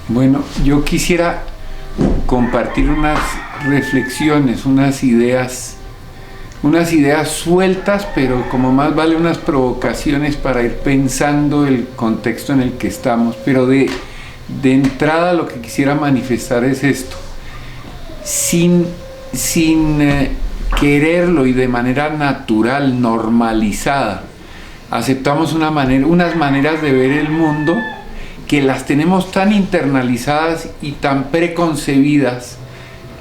Bueno, yo quisiera compartir unas reflexiones, unas ideas sueltas, pero como más vale unas provocaciones para ir pensando el contexto en el que estamos. Pero de entrada lo que quisiera manifestar es esto. Sin quererlo y de manera natural, normalizada, aceptamos unas maneras de ver el mundo que las tenemos tan internalizadas y tan preconcebidas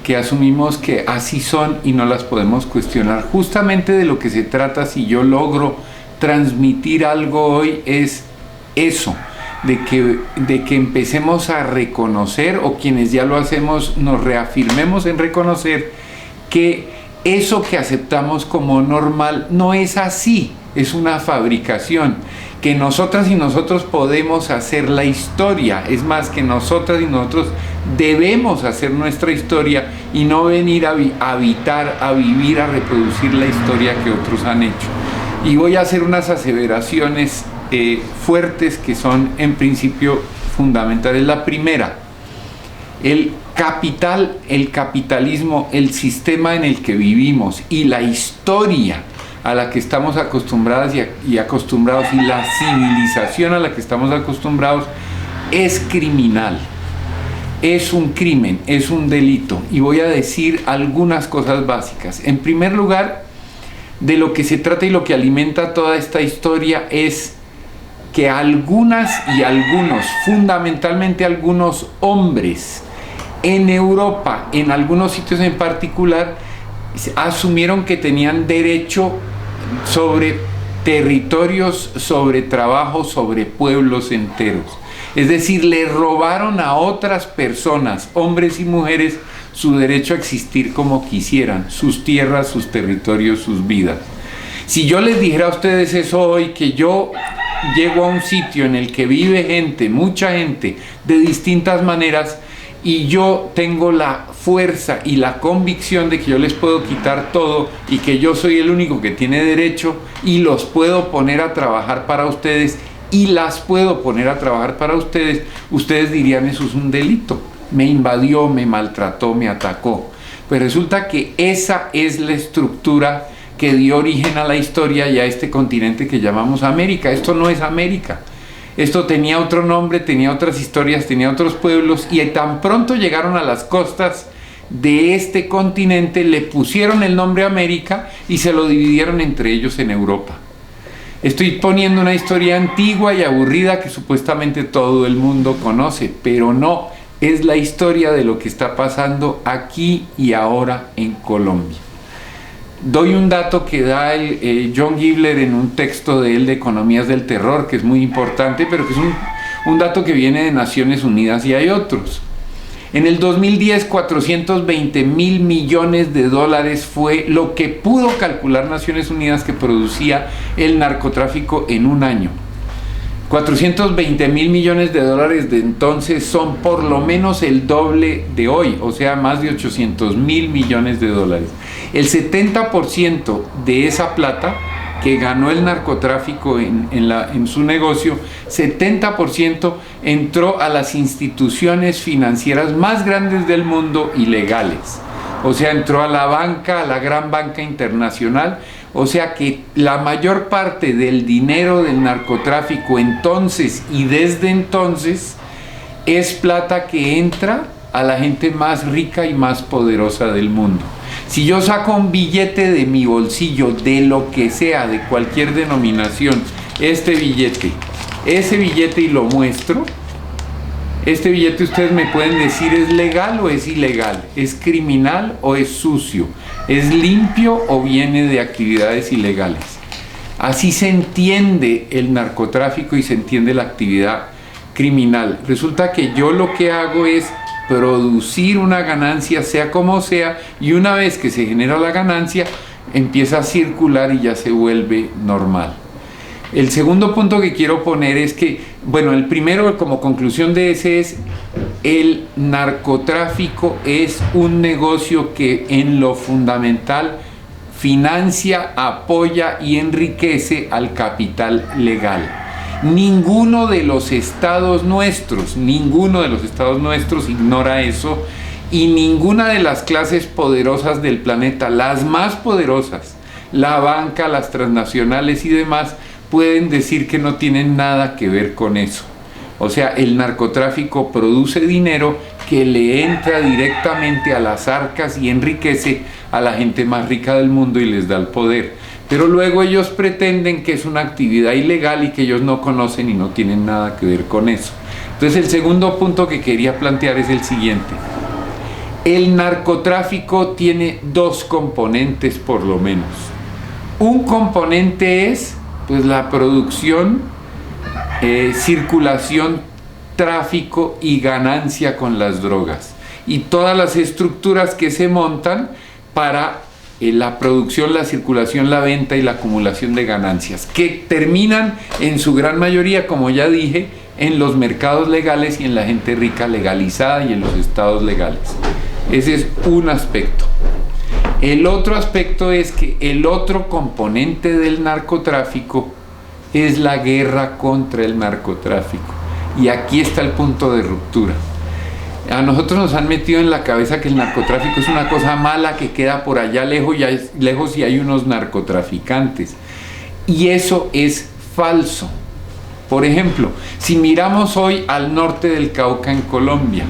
que asumimos que así son y no las podemos cuestionar. Justamente de lo que se trata, si yo logro transmitir algo hoy, es eso, de que empecemos a reconocer, o quienes ya lo hacemos nos reafirmemos en reconocer que eso que aceptamos como normal no es así, es una fabricación, que nosotras y nosotros podemos hacer la historia. Es más, que nosotras y nosotros debemos hacer nuestra historia y no venir a habitar, a vivir, a reproducir la historia que otros han hecho. Y voy a hacer unas aseveraciones fuertes que son en principio fundamentales. La primera: el capitalismo, el sistema en el que vivimos y la historia a la que estamos acostumbradas y acostumbrados, y la civilización a la que estamos acostumbrados, es criminal, es un crimen, es un delito. Y voy a decir algunas cosas básicas. En primer lugar, de lo que se trata y lo que alimenta toda esta historia es que algunas y algunos, fundamentalmente algunos hombres en Europa, en algunos sitios en particular, asumieron que tenían derecho sobre territorios, sobre trabajo, sobre pueblos enteros. Es decir, le robaron a otras personas, hombres y mujeres, su derecho a existir como quisieran, sus tierras, sus territorios, sus vidas. Si yo les dijera a ustedes eso hoy, que yo llego a un sitio en el que vive gente, mucha gente, de distintas maneras, y yo tengo la fuerza y la convicción de que yo les puedo quitar todo y que yo soy el único que tiene derecho y los puedo poner a trabajar para ustedes y las puedo poner a trabajar para ustedes, ustedes dirían: eso es un delito, me invadió, me maltrató, me atacó. Pues resulta que esa es la estructura que dio origen a la historia y a este continente que llamamos América. Esto no es América. Esto tenía otro nombre, tenía otras historias, tenía otros pueblos, y tan pronto llegaron a las costas de este continente, le pusieron el nombre América y se lo dividieron entre ellos en Europa. Estoy poniendo una historia antigua y aburrida que supuestamente todo el mundo conoce, pero no, es la historia de lo que está pasando aquí y ahora en Colombia. Doy un dato que da John Gibler en un texto de él de Economías del Terror, que es muy importante, pero que es un dato que viene de Naciones Unidas, y hay otros. En el 2010, 420.000 millones de dólares fue lo que pudo calcular Naciones Unidas que producía el narcotráfico en un año. 420.000 millones de dólares de entonces son por lo menos el doble de hoy, o sea, más de 800.000 millones de dólares. El 70% de esa plata que ganó el narcotráfico en su negocio, 70% entró a las instituciones financieras más grandes del mundo y legales. O sea, entró a la banca, a la gran banca internacional. O sea que la mayor parte del dinero del narcotráfico entonces y desde entonces es plata que entra a la gente más rica y más poderosa del mundo. Si yo saco un billete de mi bolsillo, de lo que sea, de cualquier denominación, ese billete y lo muestro, este billete ustedes me pueden decir: ¿es legal o es ilegal? ¿Es criminal o es sucio? ¿Es limpio o viene de actividades ilegales? Así se entiende el narcotráfico y se entiende la actividad criminal. Resulta que yo lo que hago es producir una ganancia, sea como sea, y una vez que se genera la ganancia, empieza a circular y ya se vuelve normal. El segundo punto que quiero poner es que, bueno, el primero como conclusión de ese es: el narcotráfico es un negocio que en lo fundamental financia, apoya y enriquece al capital legal. Ninguno de los estados nuestros ignora eso, y ninguna de las clases poderosas del planeta, las más poderosas, la banca, las transnacionales y demás, pueden decir que no tienen nada que ver con eso. O sea, el narcotráfico produce dinero que le entra directamente a las arcas y enriquece a la gente más rica del mundo y les da el poder. Pero luego ellos pretenden que es una actividad ilegal y que ellos no conocen y no tienen nada que ver con eso. Entonces el segundo punto que quería plantear es el siguiente. El narcotráfico tiene dos componentes por lo menos. Un componente es pues la producción, circulación, tráfico y ganancia con las drogas y todas las estructuras que se montan para la producción, la circulación, la venta y la acumulación de ganancias, que terminan en su gran mayoría, como ya dije, en los mercados legales y en la gente rica legalizada y en los estados legales. Ese es un aspecto. El otro aspecto es que el otro componente del narcotráfico es la guerra contra el narcotráfico. Y aquí está el punto de ruptura. A nosotros nos han metido en la cabeza que el narcotráfico es una cosa mala que queda por allá lejos y hay unos narcotraficantes. Y eso es falso. Por ejemplo, si miramos hoy al norte del Cauca en Colombia,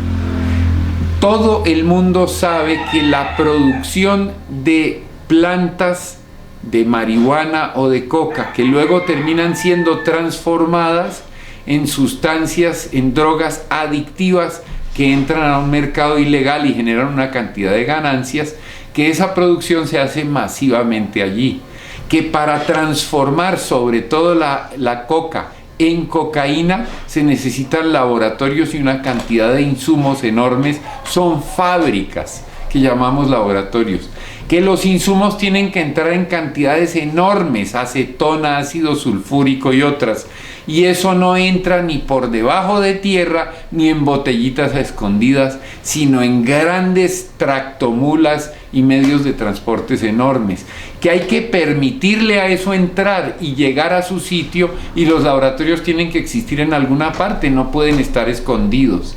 todo el mundo sabe que la producción de plantas de marihuana o de coca, que luego terminan siendo transformadas en sustancias, en drogas adictivas que entran a un mercado ilegal y generan una cantidad de ganancias, que esa producción se hace masivamente allí, que para transformar sobre todo la coca en cocaína se necesitan laboratorios y una cantidad de insumos enormes, son fábricas que llamamos laboratorios, que los insumos tienen que entrar en cantidades enormes, acetona, ácido sulfúrico y otras, y eso no entra ni por debajo de tierra ni en botellitas a escondidas, sino en grandes tractomulas y medios de transportes enormes, que hay que permitirle a eso entrar y llegar a su sitio, y los laboratorios tienen que existir en alguna parte, no pueden estar escondidos.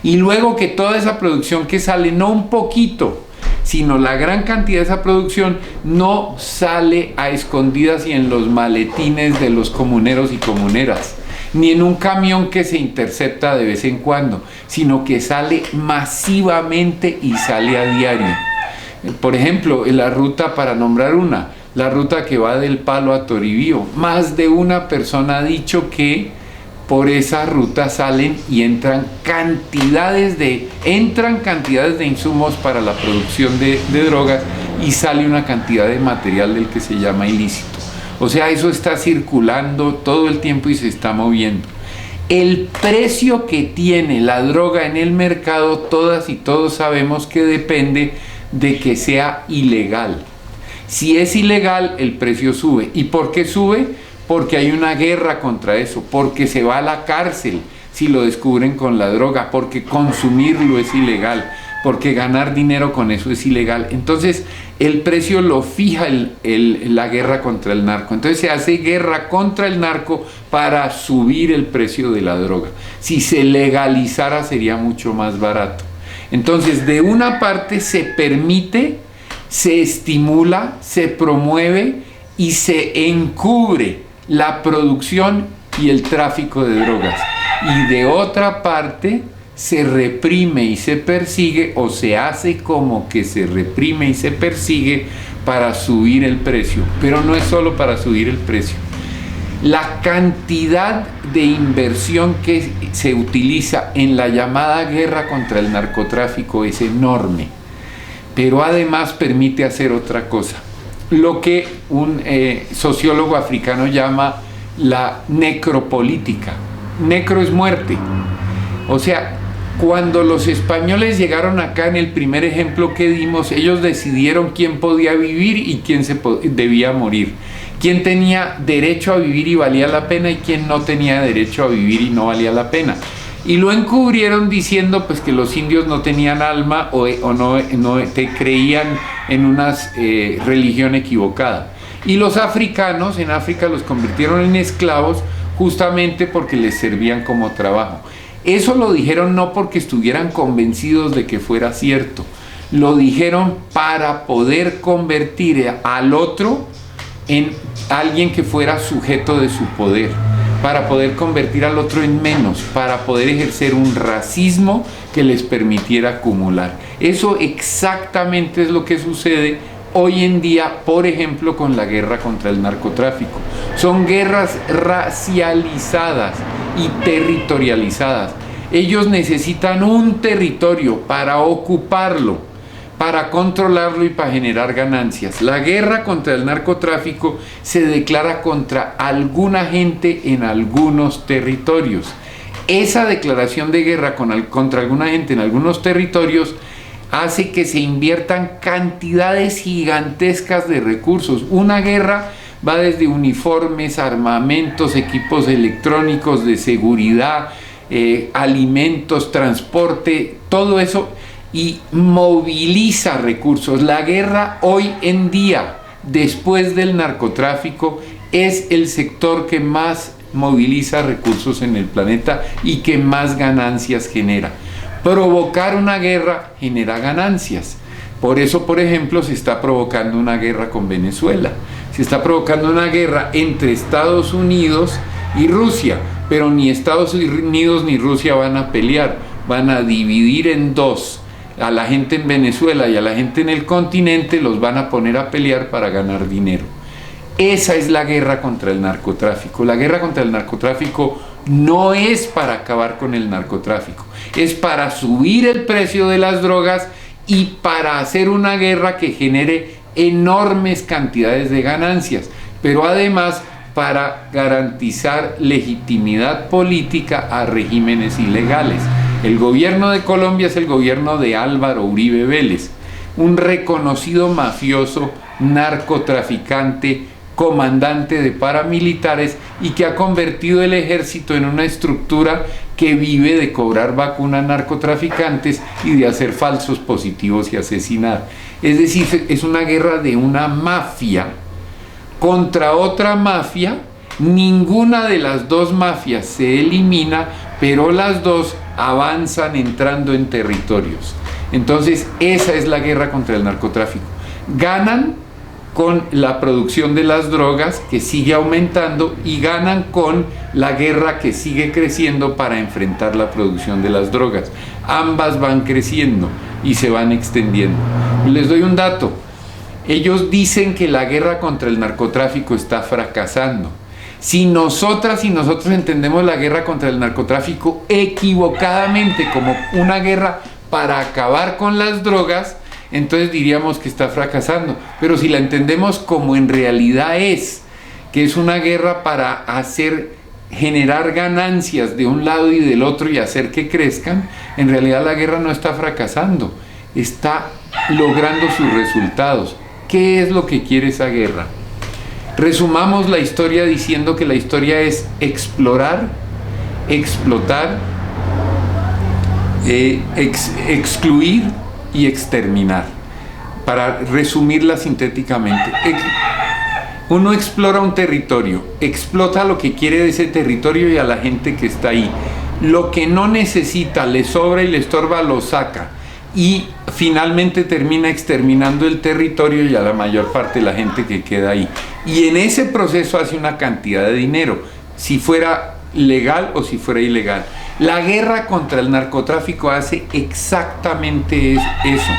Y luego que toda esa producción que sale, no un poquito, sino la gran cantidad de esa producción no sale a escondidas y en los maletines de los comuneros y comuneras, ni en un camión que se intercepta de vez en cuando, sino que sale masivamente y sale a diario. Por ejemplo, en la ruta, para nombrar una, la ruta que va del Palo a Toribío, más de una persona ha dicho que por esa ruta salen y entran cantidades de insumos para la producción de drogas, y sale una cantidad de material del que se llama ilícito. O sea, eso está circulando todo el tiempo y se está moviendo. El precio que tiene la droga en el mercado, todas y todos sabemos que depende de que sea ilegal. Si es ilegal, el precio sube. ¿Y por qué sube? Porque hay una guerra contra eso, porque se va a la cárcel si lo descubren con la droga, porque consumirlo es ilegal, porque ganar dinero con eso es ilegal. Entonces el precio lo fija la guerra contra el narco. Entonces se hace guerra contra el narco para subir el precio de la droga. Si se legalizara sería mucho más barato. Entonces, de una parte se permite, se estimula, se promueve y se encubre la producción y el tráfico de drogas, y de otra parte se reprime y se persigue, o se hace como que se reprime y se persigue para subir el precio. Pero no es solo para subir el precio. La cantidad de inversión que se utiliza en la llamada guerra contra el narcotráfico es enorme, pero además permite hacer otra cosa, lo que un sociólogo africano llama la necropolítica. Necro es muerte. O sea, cuando los españoles llegaron acá, en el primer ejemplo que dimos, ellos decidieron quién podía vivir y quién debía morir, quién tenía derecho a vivir y valía la pena, y quién no tenía derecho a vivir y no valía la pena. Y lo encubrieron diciendo pues que los indios no tenían alma o no te creían en una religión equivocada. Y los africanos en África los convirtieron en esclavos justamente porque les servían como trabajo. Eso lo dijeron no porque estuvieran convencidos de que fuera cierto, lo dijeron para poder convertir al otro en alguien que fuera sujeto de su poder, para poder convertir al otro en menos, para poder ejercer un racismo que les permitiera acumular. Eso exactamente es lo que sucede hoy en día, por ejemplo, con la guerra contra el narcotráfico. Son guerras racializadas y territorializadas. Ellos necesitan un territorio para ocuparlo, para controlarlo y para generar ganancias. La guerra contra el narcotráfico se declara contra alguna gente en algunos territorios. Esa declaración de guerra contra alguna gente en algunos territorios hace que se inviertan cantidades gigantescas de recursos. Una guerra va desde uniformes, armamentos, equipos electrónicos de seguridad, alimentos, transporte, todo eso, y moviliza recursos. La guerra hoy en día, después del narcotráfico, es el sector que más moviliza recursos en el planeta y que más ganancias genera. Provocar una guerra genera ganancias. Por eso, por ejemplo, se está provocando una guerra con Venezuela. Se está provocando una guerra entre Estados Unidos y Rusia, pero ni Estados Unidos ni Rusia van a pelear, van a dividir en dos. A la gente en Venezuela y a la gente en el continente los van a poner a pelear para ganar dinero. Esa es la guerra contra el narcotráfico. La guerra contra el narcotráfico no es para acabar con el narcotráfico, es para subir el precio de las drogas y para hacer una guerra que genere enormes cantidades de ganancias, pero además para garantizar legitimidad política a regímenes ilegales. El gobierno de Colombia es el gobierno de Álvaro Uribe Vélez, un reconocido mafioso, narcotraficante, comandante de paramilitares y que ha convertido el ejército en una estructura que vive de cobrar vacunas a narcotraficantes y de hacer falsos positivos y asesinar. Es decir, es una guerra de una mafia contra otra mafia. Ninguna de las dos mafias se elimina, pero las dos avanzan entrando en territorios. Entonces, esa es la guerra contra el narcotráfico. Ganan con la producción de las drogas, que sigue aumentando, y ganan con la guerra que sigue creciendo para enfrentar la producción de las drogas. Ambas van creciendo y se van extendiendo. Les doy un dato. Ellos dicen que la guerra contra el narcotráfico está fracasando. Si nosotras y nosotros entendemos la guerra contra el narcotráfico equivocadamente como una guerra para acabar con las drogas, entonces diríamos que está fracasando. Pero si la entendemos como en realidad es, que es una guerra para generar ganancias de un lado y del otro y hacer que crezcan, en realidad la guerra no está fracasando, está logrando sus resultados. ¿Qué es lo que quiere esa guerra? Resumamos la historia diciendo que la historia es explorar, explotar, excluir y exterminar. Para resumirla sintéticamente, uno explora un territorio, explota lo que quiere de ese territorio y a la gente que está ahí. Lo que no necesita, le sobra y le estorba, lo saca. Y finalmente termina exterminando el territorio y a la mayor parte de la gente que queda ahí. Y en ese proceso hace una cantidad de dinero, si fuera legal o si fuera ilegal. La guerra contra el narcotráfico hace exactamente eso.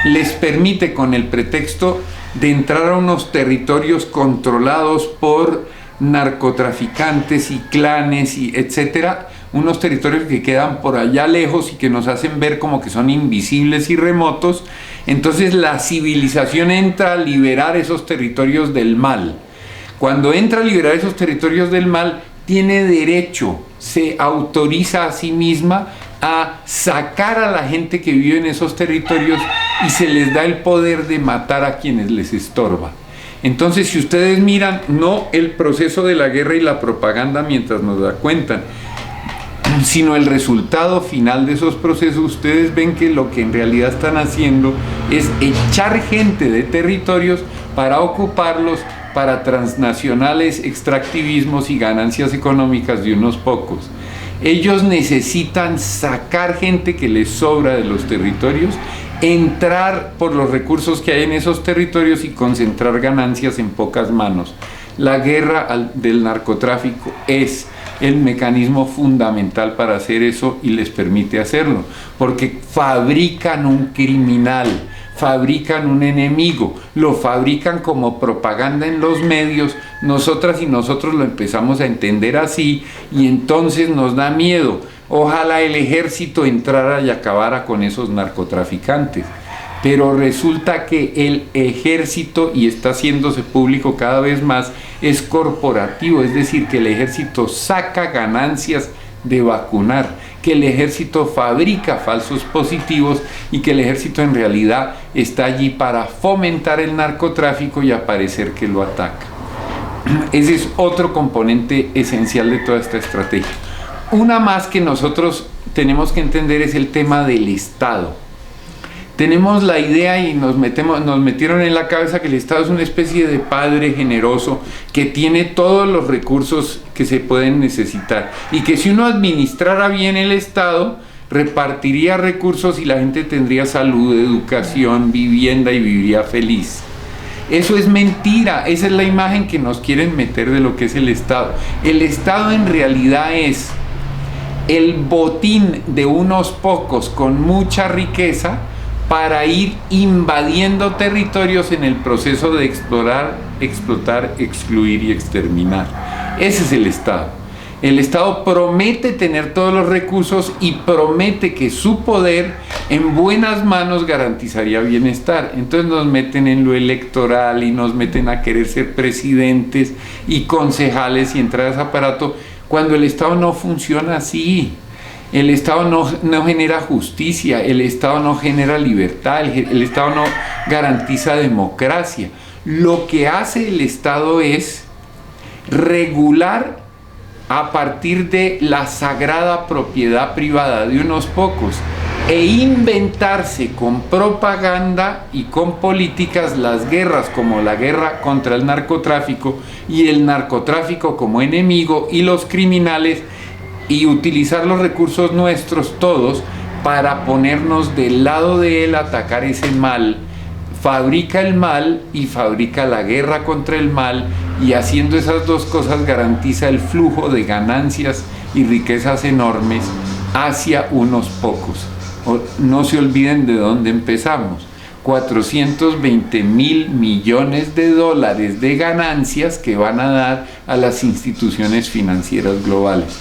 Les permite, con el pretexto de entrar a unos territorios controlados por narcotraficantes y clanes y etcétera, unos territorios que quedan por allá lejos y que nos hacen ver como que son invisibles y remotos. Entonces la civilización entra a liberar esos territorios del mal. Cuando entra a liberar esos territorios del mal, tiene derecho, se autoriza a sí misma a sacar a la gente que vive en esos territorios y se les da el poder de matar a quienes les estorba. Entonces, si ustedes miran, no el proceso de la guerra y la propaganda mientras nos la cuentan, sino el resultado final de esos procesos, ustedes ven que lo que en realidad están haciendo es echar gente de territorios para ocuparlos, para transnacionales, extractivismos y ganancias económicas de unos pocos. Ellos necesitan sacar gente que les sobra de los territorios, entrar por los recursos que hay en esos territorios y concentrar ganancias en pocas manos. La guerra del narcotráfico es el mecanismo fundamental para hacer eso y les permite hacerlo, porque fabrican un criminal, fabrican un enemigo, lo fabrican como propaganda en los medios. Nosotras y nosotros lo empezamos a entender así y entonces nos da miedo. Ojalá el ejército entrara y acabara con esos narcotraficantes. Pero resulta que el ejército, y está haciéndose público cada vez más, es corporativo, es decir, que el ejército saca ganancias de vacunar, que el ejército fabrica falsos positivos y que el ejército en realidad está allí para fomentar el narcotráfico y aparecer que lo ataca. Ese es otro componente esencial de toda esta estrategia. Una más que nosotros tenemos que entender es el tema del Estado. Tenemos la idea y nos metieron en la cabeza que el Estado es una especie de padre generoso que tiene todos los recursos que se pueden necesitar y que si uno administrara bien el Estado, repartiría recursos y la gente tendría salud, educación, vivienda y viviría feliz. Eso es mentira, esa es la imagen que nos quieren meter de lo que es el Estado. El Estado en realidad es el botín de unos pocos con mucha riqueza para ir invadiendo territorios en el proceso de explorar, explotar, excluir y exterminar. Ese es el Estado. El Estado promete tener todos los recursos y promete que su poder en buenas manos garantizaría bienestar. Entonces nos meten en lo electoral y nos meten a querer ser presidentes y concejales y entrar a ese aparato, cuando el Estado no funciona así. El Estado no genera justicia, el Estado no genera libertad, el Estado no garantiza democracia. Lo que hace el Estado es regular a partir de la sagrada propiedad privada de unos pocos e inventarse con propaganda y con políticas las guerras, como la guerra contra el narcotráfico y el narcotráfico como enemigo y los criminales, y utilizar los recursos nuestros todos para ponernos del lado de él, atacar ese mal. Fabrica el mal y fabrica la guerra contra el mal, y haciendo esas dos cosas garantiza el flujo de ganancias y riquezas enormes hacia unos pocos. No se olviden de dónde empezamos. 420.000 millones de dólares de ganancias que van a dar a las instituciones financieras globales.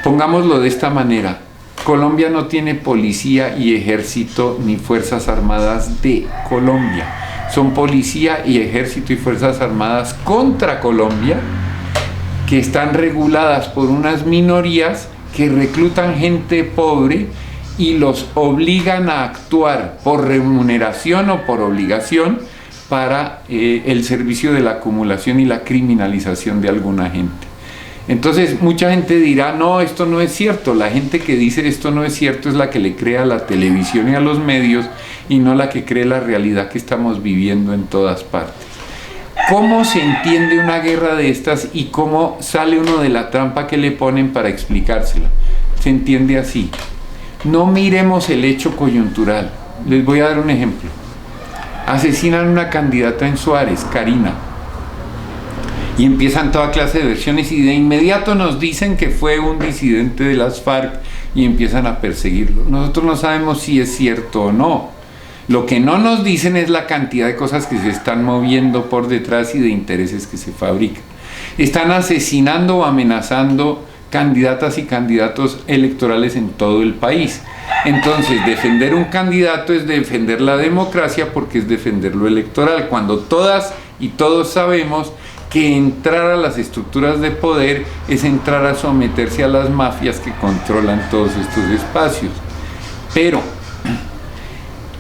Pongámoslo de esta manera: Colombia no tiene policía y ejército ni fuerzas armadas de Colombia. Son policía y ejército y fuerzas armadas contra Colombia, que están reguladas por unas minorías que reclutan gente pobre y los obligan a actuar por remuneración o por obligación para el servicio de la acumulación y la criminalización de alguna gente. Entonces mucha gente dirá: no, esto no es cierto. La gente que dice esto no es cierto es la que le cree a la televisión y a los medios, y no la que cree la realidad que estamos viviendo en todas partes. ¿Cómo se entiende una guerra de estas y cómo sale uno de la trampa que le ponen para explicársela? Se entiende así: no miremos el hecho coyuntural. Les voy a dar un ejemplo. Asesinan a una candidata en Suárez, Karina, y empiezan toda clase de versiones y de inmediato nos dicen que fue un disidente de las FARC y empiezan a perseguirlo. Nosotros no sabemos si es cierto o no. Lo que no nos dicen es la cantidad de cosas que se están moviendo por detrás y de intereses que se fabrican. Están asesinando o amenazando candidatas y candidatos electorales en todo el país. Entonces, defender un candidato es defender la democracia, porque es defender lo electoral, cuando todas y todos sabemos que entrar a las estructuras de poder es entrar a someterse a las mafias que controlan todos estos espacios. Pero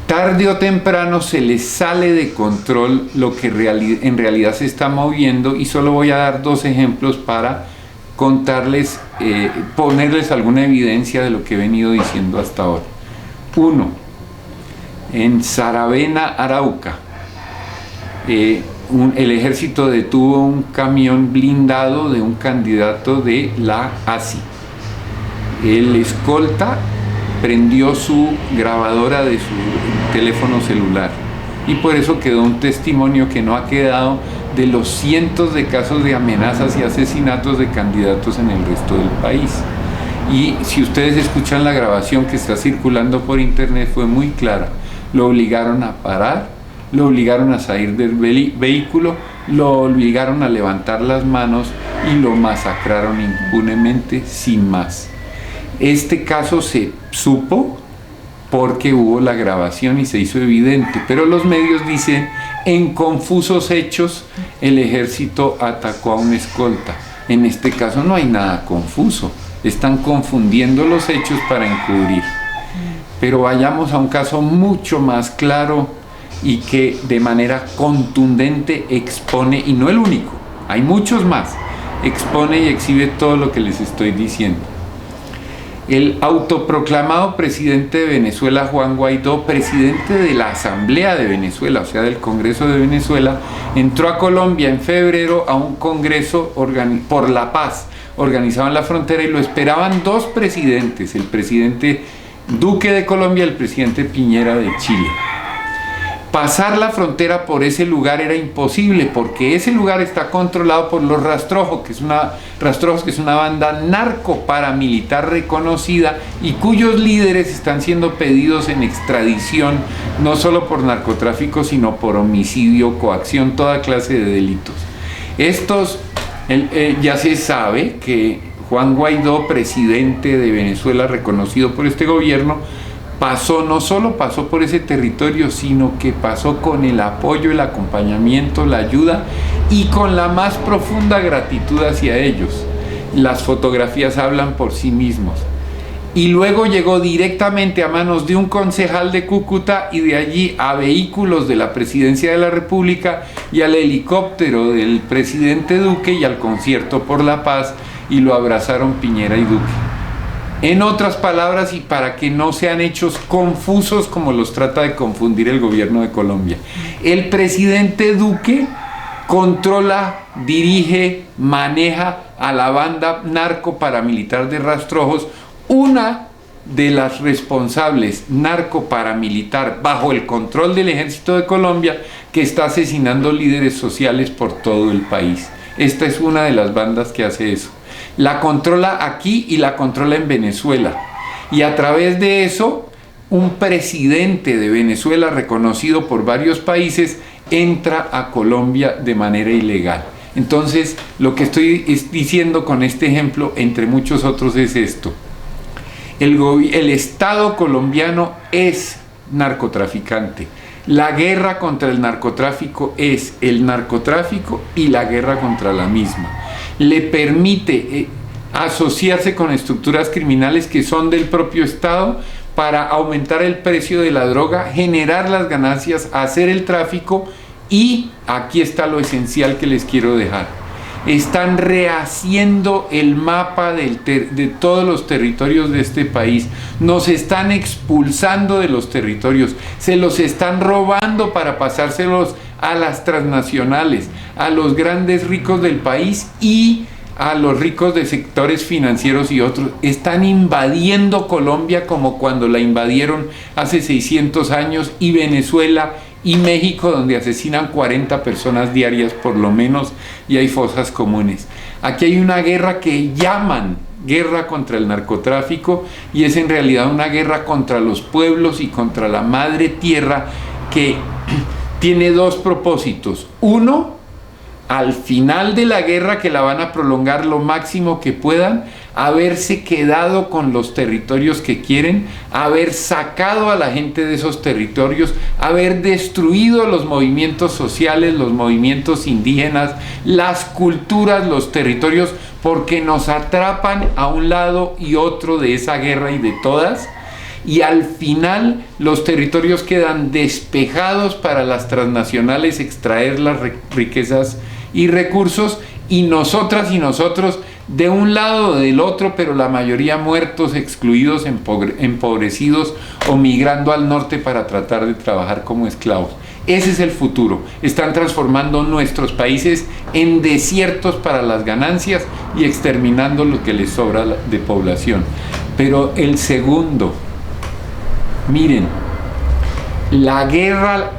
tarde o temprano se les sale de control lo que en realidad se está moviendo, y solo voy a dar dos ejemplos para contarles, ponerles alguna evidencia de lo que he venido diciendo hasta ahora. Uno, en Saravena, Arauca, el ejército detuvo un camión blindado de un candidato de la ASI. El escolta prendió su grabadora de su teléfono celular y por eso quedó un testimonio que no ha quedado de los cientos de casos de amenazas y asesinatos de candidatos en el resto del país. Y si ustedes escuchan la grabación que está circulando por internet, fue muy clara. Lo obligaron a parar, lo obligaron a salir del vehículo, lo obligaron a levantar las manos y lo masacraron impunemente sin más. Este caso se supo porque hubo la grabación y se hizo evidente, pero los medios dicen, en confusos hechos, el ejército atacó a un escolta. En este caso no hay nada confuso, están confundiendo los hechos para encubrir. Pero vayamos a un caso mucho más claro y que de manera contundente expone, y no el único, hay muchos más, expone y exhibe todo lo que les estoy diciendo. El autoproclamado presidente de Venezuela, Juan Guaidó, presidente de la Asamblea de Venezuela, o sea, del Congreso de Venezuela, entró a Colombia en febrero a un congreso por la paz, organizado en la frontera, y lo esperaban dos presidentes, el presidente Duque de Colombia y el presidente Piñera de Chile. Pasar la frontera por ese lugar era imposible porque ese lugar está controlado por los Rastrojos, que es una banda narco-paramilitar reconocida y cuyos líderes están siendo pedidos en extradición no solo por narcotráfico sino por homicidio, coacción, toda clase de delitos. Ya se sabe que Juan Guaidó, presidente de Venezuela reconocido por este gobierno, no solo pasó por ese territorio, sino que pasó con el apoyo, el acompañamiento, la ayuda y con la más profunda gratitud hacia ellos. Las fotografías hablan por sí mismos. Y luego llegó directamente a manos de un concejal de Cúcuta y de allí a vehículos de la Presidencia de la República y al helicóptero del presidente Duque y al concierto por la paz, y lo abrazaron Piñera y Duque. En otras palabras, y para que no sean hechos confusos como los trata de confundir el gobierno de Colombia, el presidente Duque controla, dirige, maneja a la banda narco-paramilitar de Rastrojos, una de las responsables narco-paramilitar bajo el control del ejército de Colombia, que está asesinando líderes sociales por todo el país. Esta es una de las bandas que hace eso. La controla aquí y la controla en Venezuela. Y a través de eso, un presidente de Venezuela reconocido por varios países entra a Colombia de manera ilegal. Entonces, lo que estoy diciendo con este ejemplo, entre muchos otros, es esto. El Estado colombiano es narcotraficante. La guerra contra el narcotráfico es el narcotráfico y la guerra contra la misma. Le permite asociarse con estructuras criminales que son del propio Estado para aumentar el precio de la droga, generar las ganancias, hacer el tráfico, y aquí está lo esencial que les quiero dejar. Están rehaciendo el mapa de todos los territorios de este país. Nos están expulsando de los territorios, se los están robando para pasárselos a las transnacionales, a los grandes ricos del país y a los ricos de sectores financieros y otros. Están invadiendo Colombia como cuando la invadieron hace 600 años, y Venezuela y México, donde asesinan 40 personas diarias por lo menos, y hay fosas comunes. Aquí hay una guerra que llaman guerra contra el narcotráfico, y es en realidad una guerra contra los pueblos y contra la madre tierra, que tiene dos propósitos. Uno, al final de la guerra, que la van a prolongar lo máximo que puedan, haberse quedado con los territorios que quieren, haber sacado a la gente de esos territorios, haber destruido los movimientos sociales, los movimientos indígenas, las culturas, los territorios, porque nos atrapan a un lado y otro de esa guerra y de todas. Y al final los territorios quedan despejados para las transnacionales extraer las riquezas y recursos, y nosotras y nosotros de un lado o del otro, pero la mayoría muertos, excluidos, empobrecidos o migrando al norte para tratar de trabajar como esclavos. Ese es el futuro. Están transformando nuestros países en desiertos para las ganancias y exterminando lo que les sobra de población. Pero el segundo, miren, la guerra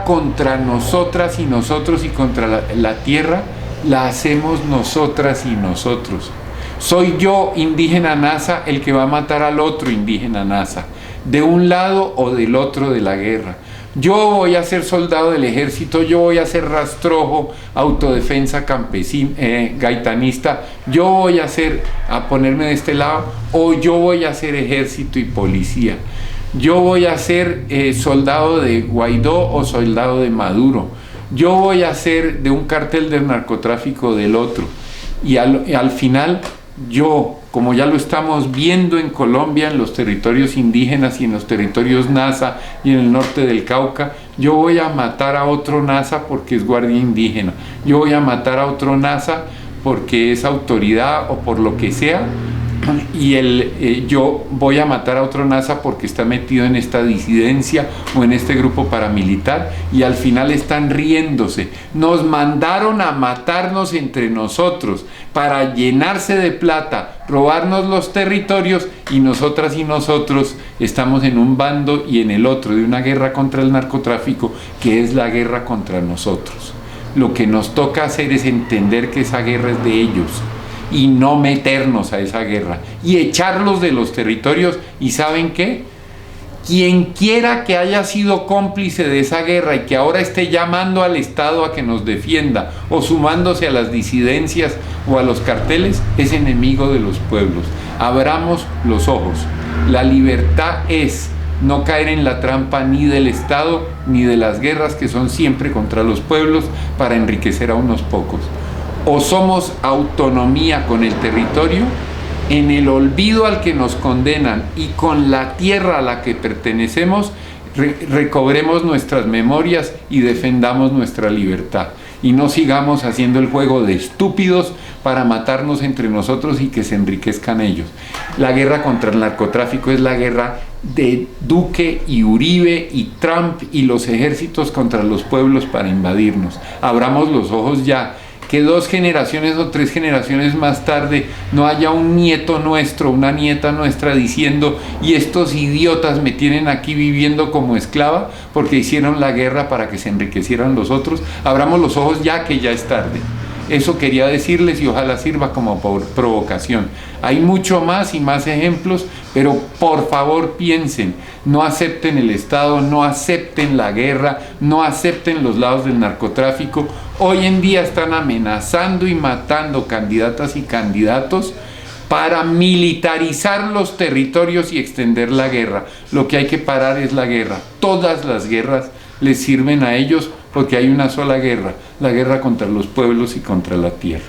contra nosotras y nosotros y contra la tierra la hacemos nosotras y nosotros. Soy yo, indígena Nasa, el que va a matar al otro indígena Nasa, de un lado o del otro de la guerra. Yo voy a ser soldado del ejército, yo voy a ser rastrojo, autodefensa campesina, gaitanista, yo voy a ponerme de este lado, o yo voy a ser ejército y policía. Yo voy a ser soldado de Guaidó o soldado de Maduro. Yo voy a ser de un cartel del narcotráfico del otro. Y al final, yo, como ya lo estamos viendo en Colombia, en los territorios indígenas y en los territorios Nasa y en el norte del Cauca, yo voy a matar a otro Nasa porque es guardia indígena. Yo voy a matar a otro Nasa porque es autoridad o por lo que sea. Y yo voy a matar a otro Nasa porque está metido en esta disidencia o en este grupo paramilitar, y al final están riéndose. Nos mandaron a matarnos entre nosotros para llenarse de plata, robarnos los territorios, y nosotras y nosotros estamos en un bando y en el otro de una guerra contra el narcotráfico, que es la guerra contra nosotros. Lo que nos toca hacer es entender que esa guerra es de ellos y no meternos a esa guerra y echarlos de los territorios. ¿Y saben qué? Quien quiera que haya sido cómplice de esa guerra y que ahora esté llamando al Estado a que nos defienda o sumándose a las disidencias o a los carteles, es enemigo de los pueblos. Abramos los ojos. La libertad es no caer en la trampa ni del Estado ni de las guerras que son siempre contra los pueblos para enriquecer a unos pocos. O somos autonomía con el territorio, en el olvido al que nos condenan y con la tierra a la que pertenecemos, recobremos nuestras memorias y defendamos nuestra libertad. Y no sigamos haciendo el juego de estúpidos para matarnos entre nosotros y que se enriquezcan ellos. La guerra contra el narcotráfico es la guerra de Duque y Uribe y Trump y los ejércitos contra los pueblos para invadirnos. Abramos los ojos ya. Que 2 generaciones o 3 generaciones más tarde no haya un nieto nuestro, una nieta nuestra diciendo: y estos idiotas me tienen aquí viviendo como esclava porque hicieron la guerra para que se enriquecieran los otros. Abramos los ojos ya, que ya es tarde. Eso quería decirles y ojalá sirva como provocación. Hay mucho más y más ejemplos, pero por favor piensen, no acepten el Estado, no acepten la guerra, no acepten los lados del narcotráfico. Hoy en día están amenazando y matando candidatas y candidatos para militarizar los territorios y extender la guerra. Lo que hay que parar es la guerra. Todas las guerras les sirven a ellos porque hay una sola guerra, la guerra contra los pueblos y contra la tierra.